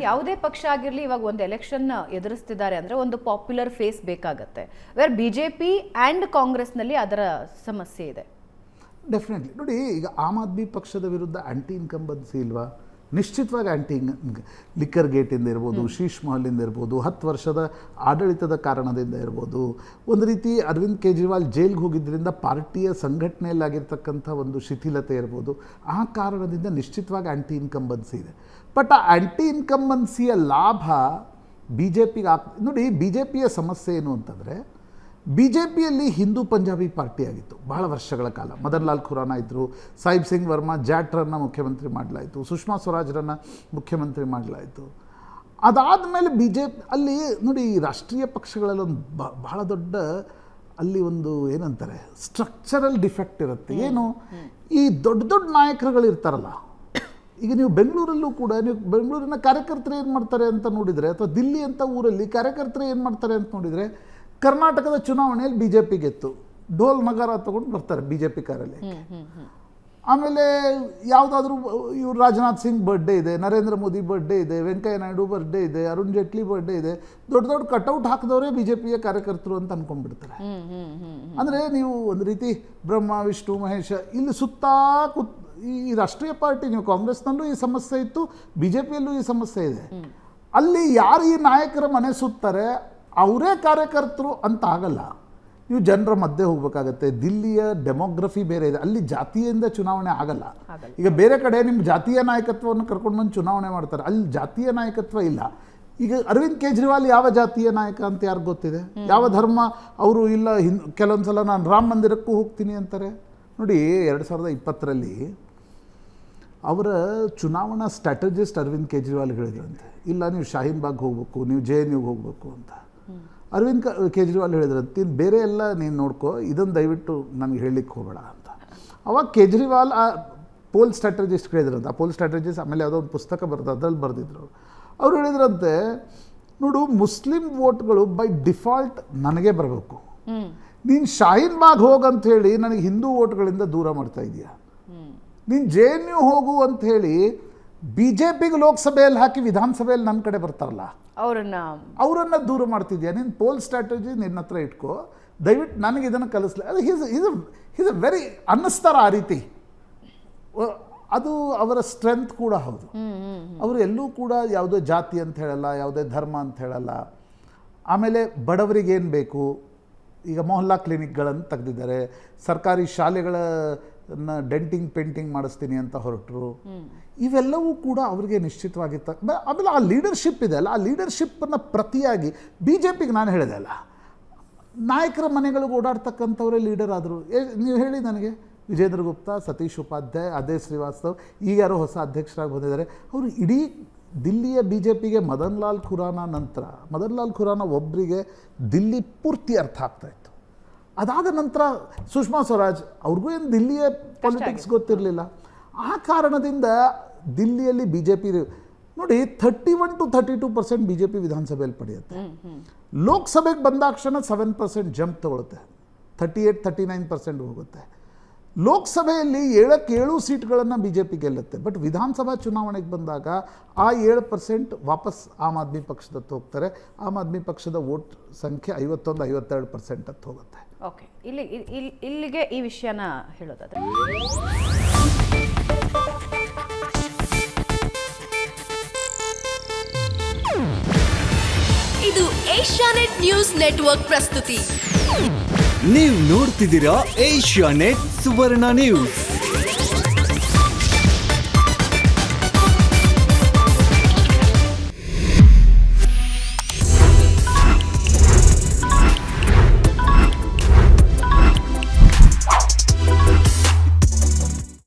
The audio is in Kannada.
ಯಾವುದೇ ಪಕ್ಷ ಆಗಿರಲಿ ಇವಾಗ ಒಂದು ಎಲೆಕ್ಷನ್ ಎದುರಿಸ್ತಿದ್ದಾರೆ ಅಂದರೆ ಒಂದು ಪಾಪ್ಯುಲರ್ ಫೇಸ್ ಬೇಕಾಗತ್ತೆ. ವೇರ್ BJP ಆ್ಯಂಡ್ ಕಾಂಗ್ರೆಸ್ನಲ್ಲಿ ಅದರ ಸಮಸ್ಯೆ ಇದೆ. ಡೆಫಿನೆಟ್ಲಿ ನೋಡಿ, ಈಗ ಆಮ್ ಆದ್ಮಿ ಪಕ್ಷದ ವಿರುದ್ಧ ಆ್ಯಂಟಿ ಇನ್ಕಂಬನ್ಸಿ ಇಲ್ವಾ? ನಿಶ್ಚಿತವಾಗಿ ಆ್ಯಂಟಿ ಲಿಕ್ಕರ್ ಗೇಟಿಂದ ಇರ್ಬೋದು, ಶೀಶ್ ಮಹಲಿಂದ ಇರ್ಬೋದು, 10 ವರ್ಷದ ಆಡಳಿತದ ಕಾರಣದಿಂದ ಇರ್ಬೋದು, ಒಂದು ರೀತಿ ಅರವಿಂದ್ ಕೇಜ್ರಿವಾಲ್ ಜೈಲ್ಗೆ ಹೋಗಿದ್ದರಿಂದ ಪಾರ್ಟಿಯ ಸಂಘಟನೆಯಲ್ಲಾಗಿರ್ತಕ್ಕಂಥ ಒಂದು ಶಿಥಿಲತೆ ಇರ್ಬೋದು, ಆ ಕಾರಣದಿಂದ ನಿಶ್ಚಿತವಾಗಿ ಆ್ಯಂಟಿ ಇನ್ಕಂಬನ್ಸಿ ಇದೆ. ಬಟ್ ಆ ಆ್ಯಂಟಿ ಇನ್ಕಂಬನ್ಸಿಯ ಲಾಭ BJPಗೆ ನೋಡಿ, BJPಯ ಸಮಸ್ಯೆ ಏನು ಅಂತಂದರೆ, BJPಯಲ್ಲಿ ಹಿಂದೂ ಪಂಜಾಬಿ ಪಾರ್ಟಿ ಆಗಿತ್ತು ಬಹಳ ವರ್ಷಗಳ ಕಾಲ. ಮದನ್ ಲಾಲ್ ಖುರಾನ ಇದ್ದರು, ಸಾಹಿಬ್ ಸಿಂಗ್ ವರ್ಮಾ ಜಾಟ್ರನ್ನು ಮುಖ್ಯಮಂತ್ರಿ ಮಾಡಲಾಯಿತು, ಸುಷ್ಮಾ ಸ್ವರಾಜ್ರನ್ನು ಮುಖ್ಯಮಂತ್ರಿ ಮಾಡಲಾಯಿತು. ಅದಾದಮೇಲೆ BJP ಅಲ್ಲಿ ನೋಡಿ, ರಾಷ್ಟ್ರೀಯ ಪಕ್ಷಗಳಲ್ಲಿ ಒಂದು ಬಹಳ ದೊಡ್ಡ ಅಲ್ಲಿ ಒಂದು ಏನಂತಾರೆ ಸ್ಟ್ರಕ್ಚರಲ್ ಡಿಫೆಕ್ಟ್ ಇರುತ್ತೆ. ಏನು, ಈ ದೊಡ್ಡ ದೊಡ್ಡ ನಾಯಕರುಗಳು ಇರ್ತಾರಲ್ಲ, ಈಗ ನೀವು ಬೆಂಗಳೂರಲ್ಲೂ ಕೂಡ ನೀವು ಬೆಂಗಳೂರಿನ ಕಾರ್ಯಕರ್ತರು ಏನು ಮಾಡ್ತಾರೆ ಅಂತ ನೋಡಿದರೆ, ಅಥವಾ ದಿಲ್ಲಿ ಅಂತ ಊರಲ್ಲಿ ಕಾರ್ಯಕರ್ತರು ಏನು ಮಾಡ್ತಾರೆ ಅಂತ ನೋಡಿದರೆ, ಕರ್ನಾಟಕದ ಚುನಾವಣೆಯಲ್ಲಿ BJP ಗೆತ್ತು ಢೋಲ್ ನಗಾರ ತಗೊಂಡು ಬರ್ತಾರೆ BJP ಕಾರಲ್ಲಿ. ಆಮೇಲೆ ಯಾವುದಾದ್ರೂ ಇವ್ರು ರಾಜನಾಥ್ ಸಿಂಗ್ ಬರ್ಡೇ ಇದೆ, ನರೇಂದ್ರ ಮೋದಿ ಬರ್ಡೇ ಇದೆ, ವೆಂಕಯ್ಯ ನಾಯ್ಡು ಬರ್ಡೇ ಇದೆ, ಅರುಣ್ ಜೇಟ್ಲಿ ಬರ್ಡೇ ಇದೆ, ದೊಡ್ಡ ದೊಡ್ಡ ಕಟೌಟ್ ಹಾಕಿದವರೇ BJPಯ ಕಾರ್ಯಕರ್ತರು ಅಂತ ಅಂದ್ಕೊಂಡ್ಬಿಡ್ತಾರೆ. ಅಂದರೆ ನೀವು ಒಂದು ರೀತಿ ಬ್ರಹ್ಮ ವಿಷ್ಣು ಮಹೇಶ ಇಲ್ಲಿ ಸುತ್ತಾ ಈ ರಾಷ್ಟ್ರೀಯ ಪಾರ್ಟಿ, ನೀವು ಕಾಂಗ್ರೆಸ್ನಲ್ಲೂ ಈ ಸಮಸ್ಯೆ ಇತ್ತು, BJPಯಲ್ಲೂ ಈ ಸಮಸ್ಯೆ ಇದೆ. ಅಲ್ಲಿ ಯಾರು ಈ ನಾಯಕರ ಮನೆ ಸುತ್ತಾರೆ ಅವರೇ ಕಾರ್ಯಕರ್ತರು ಅಂತ ಆಗಲ್ಲ. ನೀವು ಜನರ ಮಧ್ಯೆ ಹೋಗ್ಬೇಕಾಗತ್ತೆ. ದಿಲ್ಲಿಯ ಡೆಮೋಗ್ರಫಿ ಬೇರೆ ಇದೆ, ಅಲ್ಲಿ ಜಾತಿಯಿಂದ ಚುನಾವಣೆ ಆಗಲ್ಲ. ಈಗ ಬೇರೆ ಕಡೆ ನಿಮ್ಮ ಜಾತೀಯ ನಾಯಕತ್ವವನ್ನು ಕರ್ಕೊಂಡು ಬಂದು ಚುನಾವಣೆ ಮಾಡ್ತಾರೆ, ಅಲ್ಲಿ ಜಾತೀಯ ನಾಯಕತ್ವ ಇಲ್ಲ. ಈಗ ಅರವಿಂದ್ ಕೇಜ್ರಿವಾಲ್ ಯಾವ ಜಾತೀಯ ನಾಯಕ ಅಂತ ಯಾರು ಗೊತ್ತಿದೆ? ಯಾವ ಧರ್ಮ ಅವರು ಇಲ್ಲ. ಕೆಲವೊಂದು ಸಲ ನಾನು ರಾಮ ಮಂದಿರಕ್ಕೂ ಹೋಗ್ತೀನಿ ಅಂತಾರೆ. ನೋಡಿ, 2020ರಲ್ಲಿ ಅವರ ಚುನಾವಣಾ ಸ್ಟ್ರಾಟಜಿಸ್ಟ್ ಅರವಿಂದ್ ಕೇಜ್ರಿವಾಲ್ ಹೇಳಿದ್ರಂತೆ, ಇಲ್ಲ ನೀವು ಶಾಹೀನ್ ಬಾಗ್ ಹೋಗ್ಬೇಕು, ನೀವು JNUಗೆ ಹೋಗಬೇಕು ಅಂತ. ಅರವಿಂದ್ ಕೇಜ್ರಿವಾಲ್ ಹೇಳಿದ್ರಂತೆ, ನೀನು ಬೇರೆ ಎಲ್ಲ ನೀನು ನೋಡ್ಕೋ, ಇದನ್ನು ದಯವಿಟ್ಟು ನನಗೆ ಹೇಳಲಿಕ್ಕೆ ಹೋಗಬೇಡ ಅಂತ. ಅವಾಗ ಕೇಜ್ರಿವಾಲ್ ಆ ಪೋಲ್ ಸ್ಟ್ರಾಟಜಿಸ್ಟ್ ಹೇಳಿದ್ರಂತೆ. ಆ ಪೋಲ್ ಸ್ಟ್ರಾಟಜಿಸ್ಟ್ ಆಮೇಲೆ ಯಾವುದೋ ಒಂದು ಪುಸ್ತಕ ಬರೆದು ಅದ್ರಲ್ಲಿ ಬರೆದಿದ್ರು. ಅವ್ರು ಹೇಳಿದ್ರಂತೆ, ನೋಡು, ಮುಸ್ಲಿಂ ವೋಟ್ಗಳು ಬೈ ಡಿಫಾಲ್ಟ್ ನನಗೆ ಬರಬೇಕು, ನೀನು ಶಾಹೀನ್ ಬಾಗ್ ಹೋಗಂತ ಹೇಳಿ ನನಗೆ ಹಿಂದೂ ವೋಟ್ಗಳಿಂದ ದೂರ ಮಾಡ್ತಾ ಇದೆಯಾ. ನೀನು JNU ಹೋಗು ಅಂತ ಹೇಳಿ BJPಗೆ ಲೋಕಸಭೆಯಲ್ಲಿ ಹಾಕಿ ವಿಧಾನಸಭೆಯಲ್ಲಿ ನನ್ನ ಕಡೆ ಬರ್ತಾರಲ್ಲ ಅವರನ್ನು ದೂರ ಮಾಡ್ತಿದ್ಯಾ. ನೀನು ಪೋಲ್ ಸ್ಟ್ರಾಟಜಿ ನಿನ್ನ ಹತ್ರ ಇಟ್ಕೋ, ದಯವಿಟ್ಟು ನನಗೆ ಇದನ್ನು ಕಲಿಸ್ಲಿ. ಅದು ಹೀಸ್ ಅ ವೆರಿ ಅನ್ನಿಸ್ತಾರ ಆ ರೀತಿ. ಅದು ಅವರ ಸ್ಟ್ರೆಂತ್ ಕೂಡ ಹೌದು. ಅವರು ಎಲ್ಲೂ ಕೂಡ ಯಾವುದೇ ಜಾತಿ ಅಂತ ಹೇಳಲ್ಲ, ಯಾವುದೇ ಧರ್ಮ ಅಂತ ಹೇಳಲ್ಲ. ಆಮೇಲೆ ಬಡವರಿಗೇನು ಬೇಕು, ಈಗ ಮೊಹಲ್ಲಾ ಕ್ಲಿನಿಕ್ಗಳನ್ನು ತೆಗೆದಿದ್ದಾರೆ, ಸರ್ಕಾರಿ ಶಾಲೆಗಳನ್ನು ಡೆಂಟಿಂಗ್ ಪೇಂಟಿಂಗ್ ಮಾಡಿಸ್ತೀನಿ ಅಂತ ಹೊರಟರು. ಇವೆಲ್ಲವೂ ಕೂಡ ಅವರಿಗೆ ನಿಶ್ಚಿತವಾಗಿತ್ತ. ಆಮೇಲೆ ಆ ಲೀಡರ್ಶಿಪ್ ಇದೆ ಅಲ್ಲ, ಆ ಲೀಡರ್ಶಿಪ್ಪನ್ನು ಪ್ರತಿಯಾಗಿ BJPಗೆ ನಾನು ಹೇಳಿದೆ ಅಲ್ಲ, ನಾಯಕರ ಮನೆಗಳಿಗೆ ಓಡಾಡ್ತಕ್ಕಂಥವರೇ ಲೀಡರ್ ಆದರು. ನೀವು ಹೇಳಿ ನನಗೆ, ವಿಜೇಂದ್ರ ಗುಪ್ತಾ, ಸತೀಶ್ ಉಪಾಧ್ಯಾಯ, ಅಜಯ್ ಶ್ರೀವಾಸ್ತವ್, ಈಗ ಯಾರೋ ಹೊಸ ಅಧ್ಯಕ್ಷರಾಗಿ ಬಂದಿದ್ದಾರೆ. ಅವರು ಇಡೀ ದಿಲ್ಲಿಯ BJPಗೆ ಮದನ್ ಲಾಲ್ ಖುರಾನ ನಂತರ, ಮದನ್ ಲಾಲ್ ಖುರಾನ ಒಬ್ಬರಿಗೆ ದಿಲ್ಲಿ ಪೂರ್ತಿ ಅರ್ಥ ಆಗ್ತಾಯಿತ್ತು. ಅದಾದ ನಂತರ ಸುಷ್ಮಾ ಸ್ವರಾಜ್, ಅವ್ರಿಗೂ ಏನು ದಿಲ್ಲಿಯ ಪಾಲಿಟಿಕ್ಸ್ ಗೊತ್ತಿರಲಿಲ್ಲ. ಆ ಕಾರಣದಿಂದ ದಿಲ್ಲಿಯಲ್ಲಿ BJP ನೋಡಿ 31 to 32% BJP ವಿಧಾನಸಭೆಯಲ್ಲಿ ಪಡೆಯುತ್ತೆ. ಲೋಕಸಭೆಗೆ ಬಂದಾಕ್ಷಣ 7% ಜಂಪ್ ತಗೊಳುತ್ತೆ, 38-39% ಹೋಗುತ್ತೆ. ಲೋಕಸಭೆಯಲ್ಲಿ 7 ಸೀಟ್ಗಳನ್ನು BJP ಗೆಲ್ಲುತ್ತೆ. ಬಟ್ ವಿಧಾನಸಭಾ ಚುನಾವಣೆಗೆ ಬಂದಾಗ ಆ 7% ವಾಪಸ್ ಆಮ್ ಆದ್ಮಿ ಪಕ್ಷದತ್ತು ಹೋಗ್ತಾರೆ. ಆಮ್ ಆದ್ಮಿ ಪಕ್ಷದ ವೋಟ್ ಸಂಖ್ಯೆ 51-52% ಹತ್ತು ಹೋಗುತ್ತೆ. ಓಕೆ, ಇಲ್ಲಿಗೆ ಈ ವಿಷಯನ ಹೇಳೋದಾದ್ರೆ, ಇದು ಏಷ್ಯಾನೆಟ್ ನ್ಯೂಸ್ ನೆಟ್ವರ್ಕ್ ಪ್ರಸ್ತುತಿ. ನೀವು ನೋಡ್ತಿದ್ದೀರಾ ಏಷ್ಯಾನೆಟ್ ಸುವರ್ಣ ನ್ಯೂಸ್.